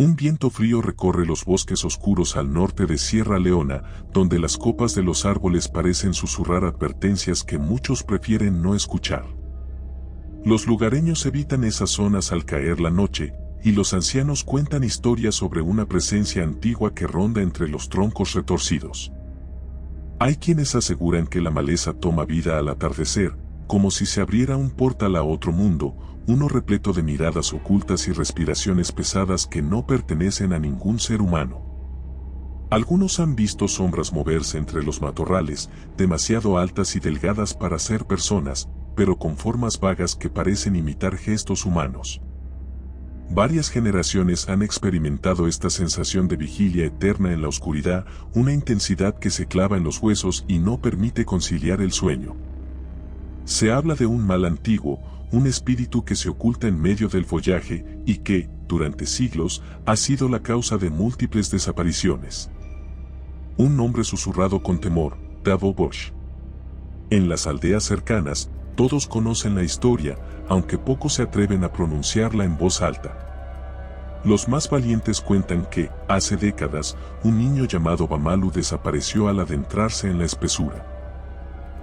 Un viento frío recorre los bosques oscuros al norte de Sierra Leona, donde las copas de los árboles parecen susurrar advertencias que muchos prefieren no escuchar. Los lugareños evitan esas zonas al caer la noche, y los ancianos cuentan historias sobre una presencia antigua que ronda entre los troncos retorcidos. Hay quienes aseguran que la maleza toma vida al atardecer, como si se abriera un portal a otro mundo, uno repleto de miradas ocultas y respiraciones pesadas que no pertenecen a ningún ser humano. Algunos han visto sombras moverse entre los matorrales, demasiado altas y delgadas para ser personas, pero con formas vagas que parecen imitar gestos humanos. Varias generaciones han experimentado esta sensación de vigilia eterna en la oscuridad, una intensidad que se clava en los huesos y no permite conciliar el sueño. Se habla de un mal antiguo, un espíritu que se oculta en medio del follaje y que, durante siglos, ha sido la causa de múltiples desapariciones. Un nombre susurrado con temor, Davo Bosh. En las aldeas cercanas, todos conocen la historia, aunque pocos se atreven a pronunciarla en voz alta. Los más valientes cuentan que, hace décadas, un niño llamado Bamalu desapareció al adentrarse en la espesura.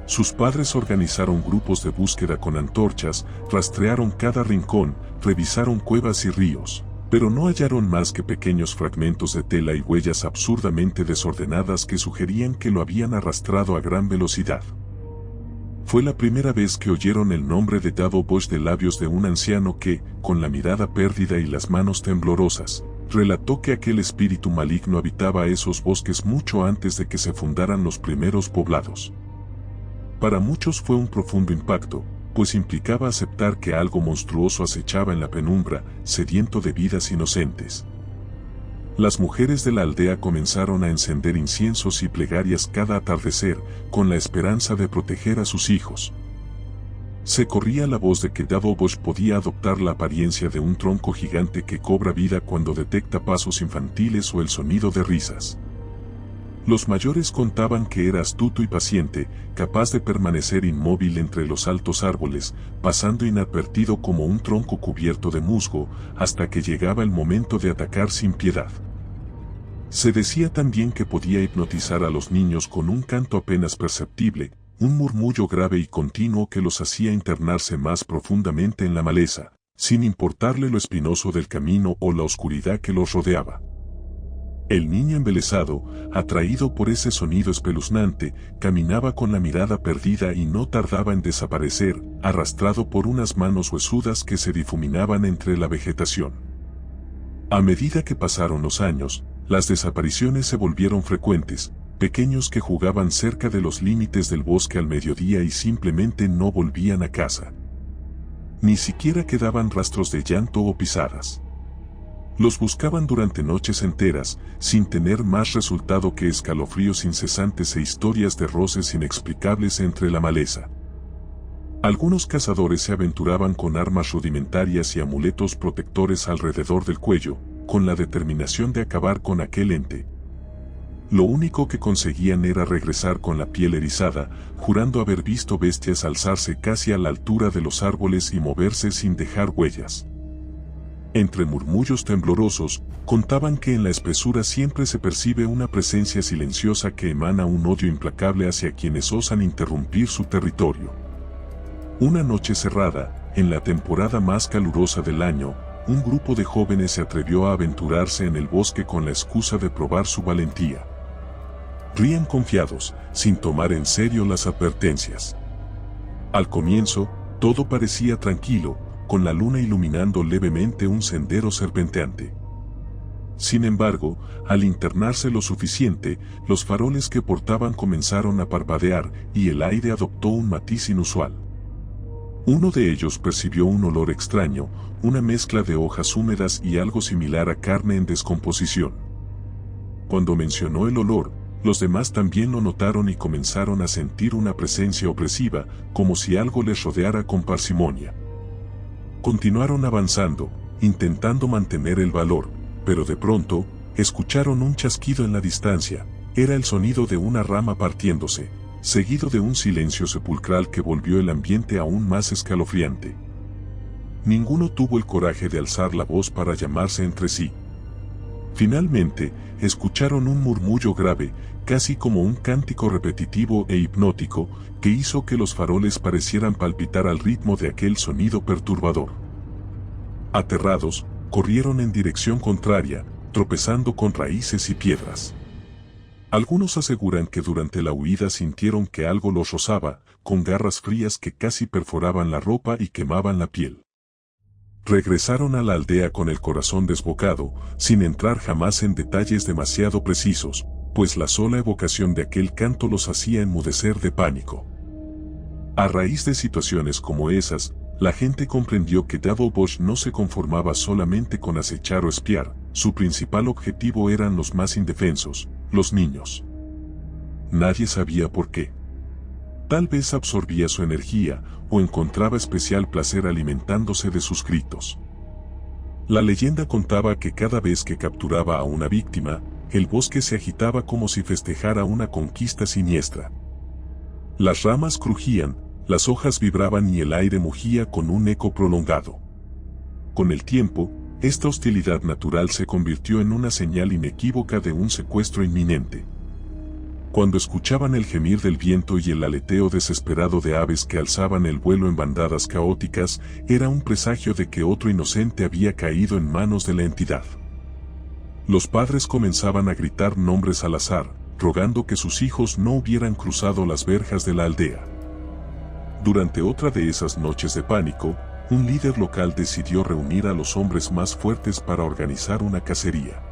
Sus padres organizaron grupos de búsqueda con antorchas, rastrearon cada rincón, revisaron cuevas y ríos, pero no hallaron más que pequeños fragmentos de tela y huellas absurdamente desordenadas que sugerían que lo habían arrastrado a gran velocidad. Fue la primera vez que oyeron el nombre de Davo Bosh de labios de un anciano que, con la mirada perdida y las manos temblorosas, relató que aquel espíritu maligno habitaba esos bosques mucho antes de que se fundaran los primeros poblados. Para muchos fue un profundo impacto, pues implicaba aceptar que algo monstruoso acechaba en la penumbra, sediento de vidas inocentes. Las mujeres de la aldea comenzaron a encender inciensos y plegarias cada atardecer, con la esperanza de proteger a sus hijos. Se corría la voz de que Davo Bosh podía adoptar la apariencia de un tronco gigante que cobra vida cuando detecta pasos infantiles o el sonido de risas. Los mayores contaban que era astuto y paciente, capaz de permanecer inmóvil entre los altos árboles, pasando inadvertido como un tronco cubierto de musgo, hasta que llegaba el momento de atacar sin piedad. Se decía también que podía hipnotizar a los niños con un canto apenas perceptible, un murmullo grave y continuo que los hacía internarse más profundamente en la maleza, sin importarle lo espinoso del camino o la oscuridad que los rodeaba. El niño embelesado, atraído por ese sonido espeluznante, caminaba con la mirada perdida y no tardaba en desaparecer, arrastrado por unas manos huesudas que se difuminaban entre la vegetación. A medida que pasaron los años, las desapariciones se volvieron frecuentes, pequeños que jugaban cerca de los límites del bosque al mediodía y simplemente no volvían a casa. Ni siquiera quedaban rastros de llanto o pisadas. Los buscaban durante noches enteras, sin tener más resultado que escalofríos incesantes e historias de roces inexplicables entre la maleza. Algunos cazadores se aventuraban con armas rudimentarias y amuletos protectores alrededor del cuello, con la determinación de acabar con aquel ente. Lo único que conseguían era regresar con la piel erizada, jurando haber visto bestias alzarse casi a la altura de los árboles y moverse sin dejar huellas. Entre murmullos temblorosos, contaban que en la espesura siempre se percibe una presencia silenciosa que emana un odio implacable hacia quienes osan interrumpir su territorio. Una noche cerrada, en la temporada más calurosa del año, un grupo de jóvenes se atrevió a aventurarse en el bosque con la excusa de probar su valentía. Rían confiados, sin tomar en serio las advertencias. Al comienzo, todo parecía tranquilo, con la luna iluminando levemente un sendero serpenteante. Sin embargo, al internarse lo suficiente, los faroles que portaban comenzaron a parpadear y el aire adoptó un matiz inusual. Uno de ellos percibió un olor extraño, una mezcla de hojas húmedas y algo similar a carne en descomposición. Cuando mencionó el olor, los demás también lo notaron y comenzaron a sentir una presencia opresiva, como si algo les rodeara con parsimonia. Continuaron avanzando, intentando mantener el valor, pero de pronto, escucharon un chasquido en la distancia. Era el sonido de una rama partiéndose, seguido de un silencio sepulcral que volvió el ambiente aún más escalofriante. Ninguno tuvo el coraje de alzar la voz para llamarse entre sí. Finalmente, escucharon un murmullo grave, casi como un cántico repetitivo e hipnótico, que hizo que los faroles parecieran palpitar al ritmo de aquel sonido perturbador. Aterrados, corrieron en dirección contraria, tropezando con raíces y piedras. Algunos aseguran que durante la huida sintieron que algo los rozaba, con garras frías que casi perforaban la ropa y quemaban la piel. Regresaron a la aldea con el corazón desbocado, sin entrar jamás en detalles demasiado precisos, pues la sola evocación de aquel canto los hacía enmudecer de pánico. A raíz de situaciones como esas, la gente comprendió que Devil Bush no se conformaba solamente con acechar o espiar, su principal objetivo eran los más indefensos, los niños. Nadie sabía por qué. Tal vez absorbía su energía, o encontraba especial placer alimentándose de sus gritos. La leyenda contaba que cada vez que capturaba a una víctima, el bosque se agitaba como si festejara una conquista siniestra. Las ramas crujían, las hojas vibraban y el aire mugía con un eco prolongado. Con el tiempo, esta hostilidad natural se convirtió en una señal inequívoca de un secuestro inminente. Cuando escuchaban el gemir del viento y el aleteo desesperado de aves que alzaban el vuelo en bandadas caóticas, era un presagio de que otro inocente había caído en manos de la entidad. Los padres comenzaban a gritar nombres al azar, rogando que sus hijos no hubieran cruzado las verjas de la aldea. Durante otra de esas noches de pánico, un líder local decidió reunir a los hombres más fuertes para organizar una cacería.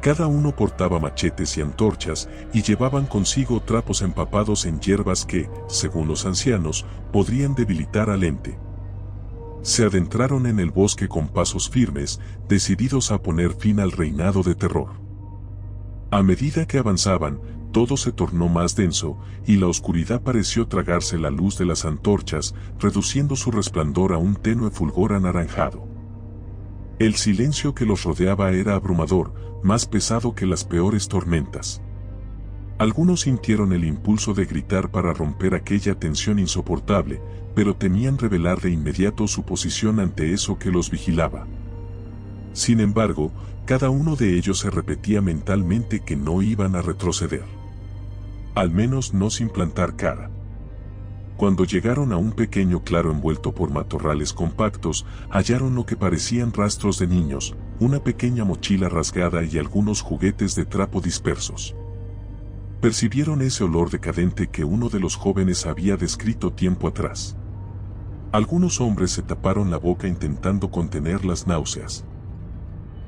Cada uno portaba machetes y antorchas y llevaban consigo trapos empapados en hierbas que, según los ancianos, podrían debilitar al ente. Se adentraron en el bosque con pasos firmes, decididos a poner fin al reinado de terror. A medida que avanzaban, todo se tornó más denso, y la oscuridad pareció tragarse la luz de las antorchas, reduciendo su resplandor a un tenue fulgor anaranjado. El silencio que los rodeaba era abrumador, más pesado que las peores tormentas. Algunos sintieron el impulso de gritar para romper aquella tensión insoportable, pero temían revelar de inmediato su posición ante eso que los vigilaba. Sin embargo, cada uno de ellos se repetía mentalmente que no iban a retroceder. Al menos no sin plantar cara. Cuando llegaron a un pequeño claro envuelto por matorrales compactos, hallaron lo que parecían rastros de niños, una pequeña mochila rasgada y algunos juguetes de trapo dispersos. Percibieron ese olor decadente que uno de los jóvenes había descrito tiempo atrás. Algunos hombres se taparon la boca intentando contener las náuseas.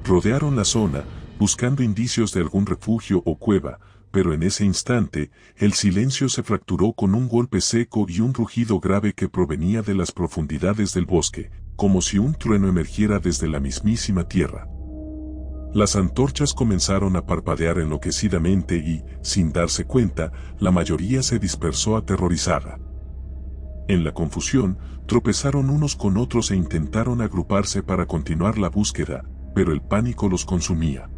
Rodearon la zona, buscando indicios de algún refugio o cueva, pero en ese instante, el silencio se fracturó con un golpe seco y un rugido grave que provenía de las profundidades del bosque, como si un trueno emergiera desde la mismísima tierra. Las antorchas comenzaron a parpadear enloquecidamente y, sin darse cuenta, la mayoría se dispersó aterrorizada. En la confusión, tropezaron unos con otros e intentaron agruparse para continuar la búsqueda, pero el pánico los consumía.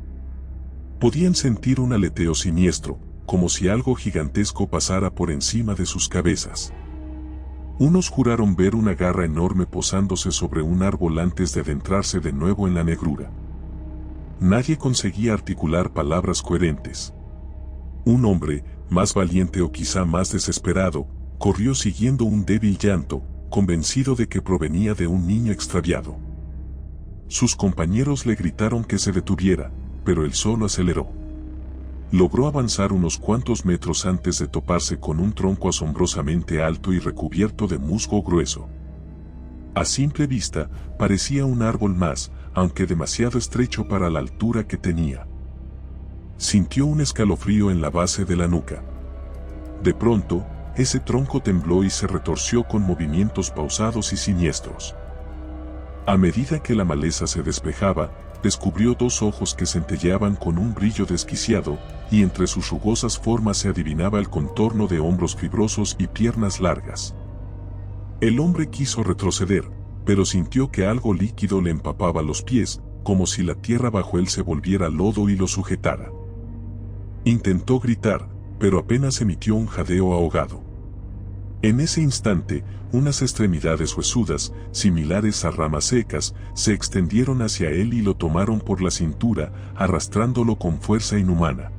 Podían sentir un aleteo siniestro, como si algo gigantesco pasara por encima de sus cabezas. Unos juraron ver una garra enorme posándose sobre un árbol antes de adentrarse de nuevo en la negrura. Nadie conseguía articular palabras coherentes. Un hombre, más valiente o quizá más desesperado, corrió siguiendo un débil llanto, convencido de que provenía de un niño extraviado. Sus compañeros le gritaron que se detuviera, pero él solo aceleró. Logró avanzar unos cuantos metros antes de toparse con un tronco asombrosamente alto y recubierto de musgo grueso. A simple vista, parecía un árbol más, aunque demasiado estrecho para la altura que tenía. Sintió un escalofrío en la base de la nuca. De pronto, ese tronco tembló y se retorció con movimientos pausados y siniestros. A medida que la maleza se despejaba, descubrió dos ojos que centelleaban con un brillo desquiciado, y entre sus rugosas formas se adivinaba el contorno de hombros fibrosos y piernas largas. El hombre quiso retroceder, pero sintió que algo líquido le empapaba los pies, como si la tierra bajo él se volviera lodo y lo sujetara. Intentó gritar, pero apenas emitió un jadeo ahogado. En ese instante, unas extremidades huesudas, similares a ramas secas, se extendieron hacia él y lo tomaron por la cintura, arrastrándolo con fuerza inhumana.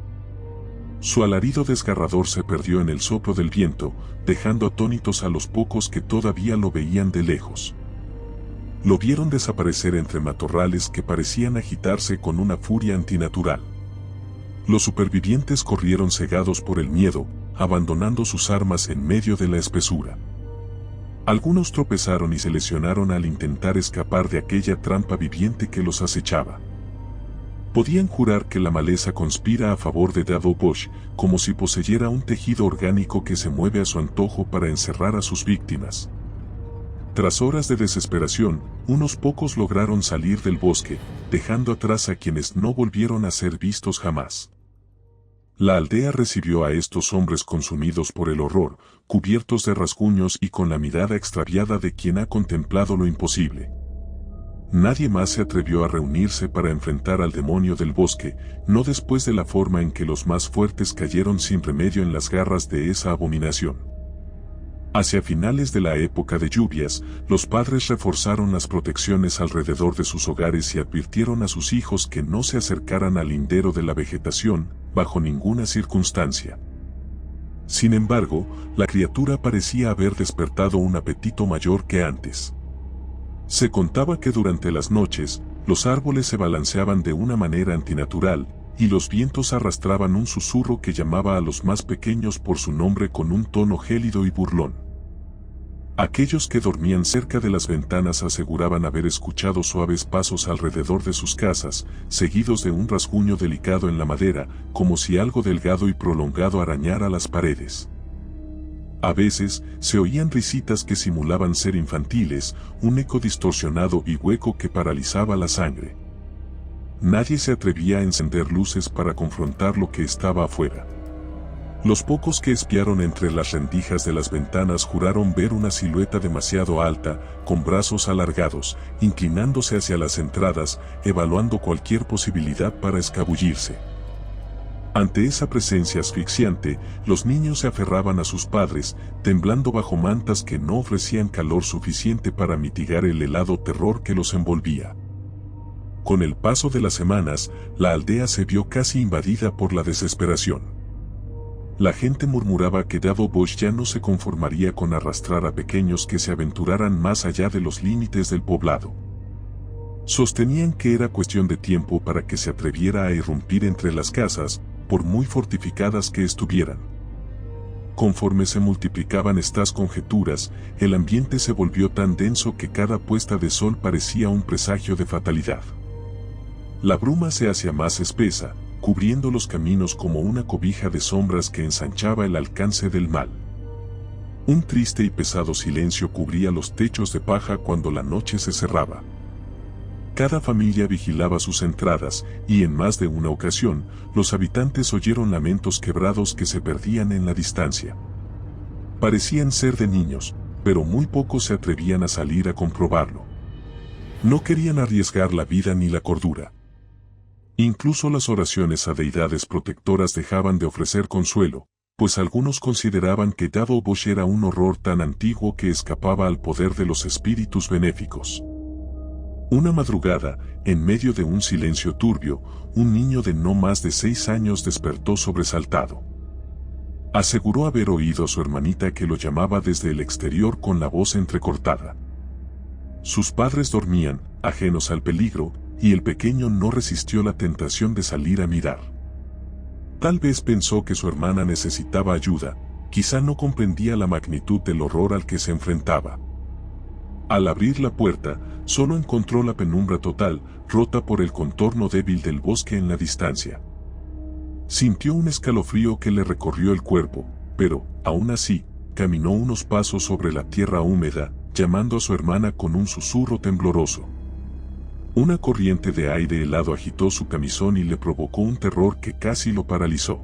Su alarido desgarrador se perdió en el soplo del viento, dejando atónitos a los pocos que todavía lo veían de lejos. Lo vieron desaparecer entre matorrales que parecían agitarse con una furia antinatural. Los supervivientes corrieron cegados por el miedo, abandonando sus armas en medio de la espesura. Algunos tropezaron y se lesionaron al intentar escapar de aquella trampa viviente que los acechaba. Podían jurar que la maleza conspira a favor de Dado Bosch, como si poseyera un tejido orgánico que se mueve a su antojo para encerrar a sus víctimas. Tras horas de desesperación, unos pocos lograron salir del bosque, dejando atrás a quienes no volvieron a ser vistos jamás. La aldea recibió a estos hombres consumidos por el horror, cubiertos de rasguños y con la mirada extraviada de quien ha contemplado lo imposible. Nadie más se atrevió a reunirse para enfrentar al demonio del bosque, no después de la forma en que los más fuertes cayeron sin remedio en las garras de esa abominación. Hacia finales de la época de lluvias, los padres reforzaron las protecciones alrededor de sus hogares y advirtieron a sus hijos que no se acercaran al lindero de la vegetación, bajo ninguna circunstancia. Sin embargo, la criatura parecía haber despertado un apetito mayor que antes. Se contaba que durante las noches, los árboles se balanceaban de una manera antinatural, y los vientos arrastraban un susurro que llamaba a los más pequeños por su nombre con un tono gélido y burlón. Aquellos que dormían cerca de las ventanas aseguraban haber escuchado suaves pasos alrededor de sus casas, seguidos de un rasguño delicado en la madera, como si algo delgado y prolongado arañara las paredes. A veces, se oían risitas que simulaban ser infantiles, un eco distorsionado y hueco que paralizaba la sangre. Nadie se atrevía a encender luces para confrontar lo que estaba afuera. Los pocos que espiaron entre las rendijas de las ventanas juraron ver una silueta demasiado alta, con brazos alargados, inclinándose hacia las entradas, evaluando cualquier posibilidad para escabullirse. Ante esa presencia asfixiante, los niños se aferraban a sus padres, temblando bajo mantas que no ofrecían calor suficiente para mitigar el helado terror que los envolvía. Con el paso de las semanas, la aldea se vio casi invadida por la desesperación. La gente murmuraba que Dado Bosch ya no se conformaría con arrastrar a pequeños que se aventuraran más allá de los límites del poblado. Sostenían que era cuestión de tiempo para que se atreviera a irrumpir entre las casas, por muy fortificadas que estuvieran. Conforme se multiplicaban estas conjeturas, el ambiente se volvió tan denso que cada puesta de sol parecía un presagio de fatalidad. La bruma se hacía más espesa, cubriendo los caminos como una cobija de sombras que ensanchaba el alcance del mal. Un triste y pesado silencio cubría los techos de paja cuando la noche se cerraba. Cada familia vigilaba sus entradas, y en más de una ocasión, los habitantes oyeron lamentos quebrados que se perdían en la distancia. Parecían ser de niños, pero muy pocos se atrevían a salir a comprobarlo. No querían arriesgar la vida ni la cordura. Incluso las oraciones a deidades protectoras dejaban de ofrecer consuelo, pues algunos consideraban que Dado Bosch era un horror tan antiguo que escapaba al poder de los espíritus benéficos. Una madrugada, en medio de un silencio turbio, un niño de no más de 6 años despertó sobresaltado. Aseguró haber oído a su hermanita que lo llamaba desde el exterior con la voz entrecortada. Sus padres dormían, ajenos al peligro, y el pequeño no resistió la tentación de salir a mirar. Tal vez pensó que su hermana necesitaba ayuda, quizá no comprendía la magnitud del horror al que se enfrentaba. Al abrir la puerta, solo encontró la penumbra total, rota por el contorno débil del bosque en la distancia. Sintió un escalofrío que le recorrió el cuerpo, pero, aún así, caminó unos pasos sobre la tierra húmeda, llamando a su hermana con un susurro tembloroso. Una corriente de aire helado agitó su camisón y le provocó un terror que casi lo paralizó.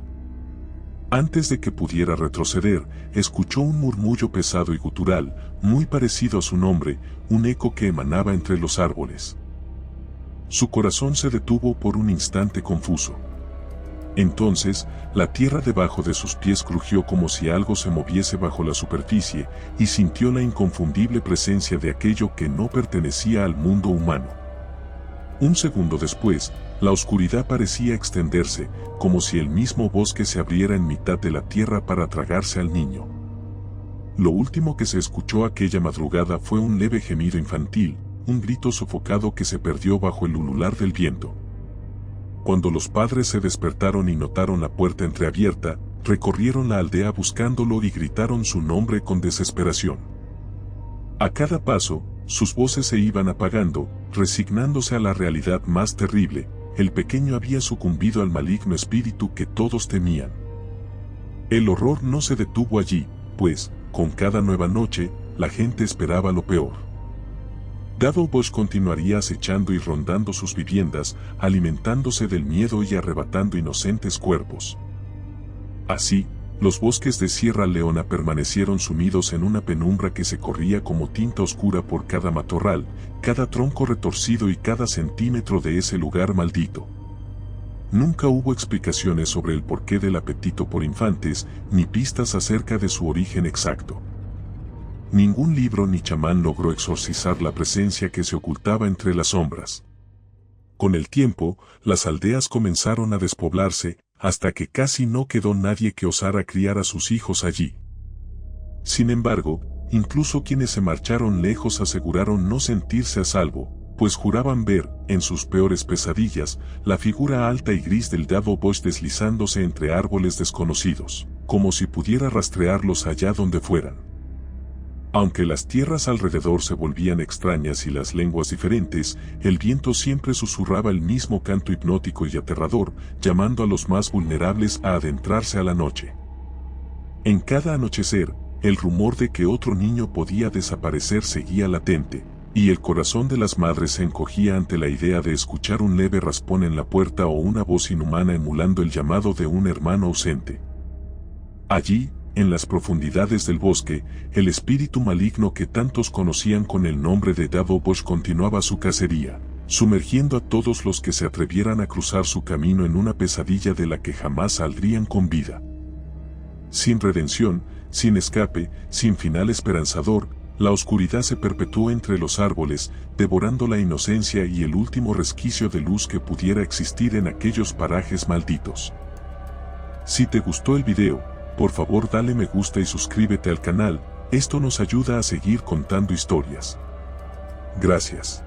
Antes de que pudiera retroceder, escuchó un murmullo pesado y gutural, muy parecido a su nombre, un eco que emanaba entre los árboles. Su corazón se detuvo por un instante confuso. Entonces, la tierra debajo de sus pies crujió como si algo se moviese bajo la superficie, y sintió la inconfundible presencia de aquello que no pertenecía al mundo humano. Un segundo después, la oscuridad parecía extenderse, como si el mismo bosque se abriera en mitad de la tierra para tragarse al niño. Lo último que se escuchó aquella madrugada fue un leve gemido infantil, un grito sofocado que se perdió bajo el ulular del viento. Cuando los padres se despertaron y notaron la puerta entreabierta, recorrieron la aldea buscándolo y gritaron su nombre con desesperación. A cada paso, sus voces se iban apagando, resignándose a la realidad más terrible. El pequeño había sucumbido al maligno espíritu que todos temían. El horror no se detuvo allí, pues, con cada nueva noche, la gente esperaba lo peor. Devil Bush continuaría acechando y rondando sus viviendas, alimentándose del miedo y arrebatando inocentes cuerpos. Así, los bosques de Sierra Leona permanecieron sumidos en una penumbra que se corría como tinta oscura por cada matorral, cada tronco retorcido y cada centímetro de ese lugar maldito. Nunca hubo explicaciones sobre el porqué del apetito por infantes, ni pistas acerca de su origen exacto. Ningún libro ni chamán logró exorcizar la presencia que se ocultaba entre las sombras. Con el tiempo, las aldeas comenzaron a despoblarse, hasta que casi no quedó nadie que osara criar a sus hijos allí. Sin embargo, incluso quienes se marcharon lejos aseguraron no sentirse a salvo, pues juraban ver, en sus peores pesadillas, la figura alta y gris del Devil Bush deslizándose entre árboles desconocidos, como si pudiera rastrearlos allá donde fueran. Aunque las tierras alrededor se volvían extrañas y las lenguas diferentes, el viento siempre susurraba el mismo canto hipnótico y aterrador, llamando a los más vulnerables a adentrarse a la noche. En cada anochecer, el rumor de que otro niño podía desaparecer seguía latente, y el corazón de las madres se encogía ante la idea de escuchar un leve raspón en la puerta o una voz inhumana emulando el llamado de un hermano ausente. Allí, en las profundidades del bosque, el espíritu maligno que tantos conocían con el nombre de Devil Bush continuaba su cacería, sumergiendo a todos los que se atrevieran a cruzar su camino en una pesadilla de la que jamás saldrían con vida. Sin redención, sin escape, sin final esperanzador, la oscuridad se perpetuó entre los árboles, devorando la inocencia y el último resquicio de luz que pudiera existir en aquellos parajes malditos. Si te gustó el video, por favor dale me gusta y suscríbete al canal, esto nos ayuda a seguir contando historias. Gracias.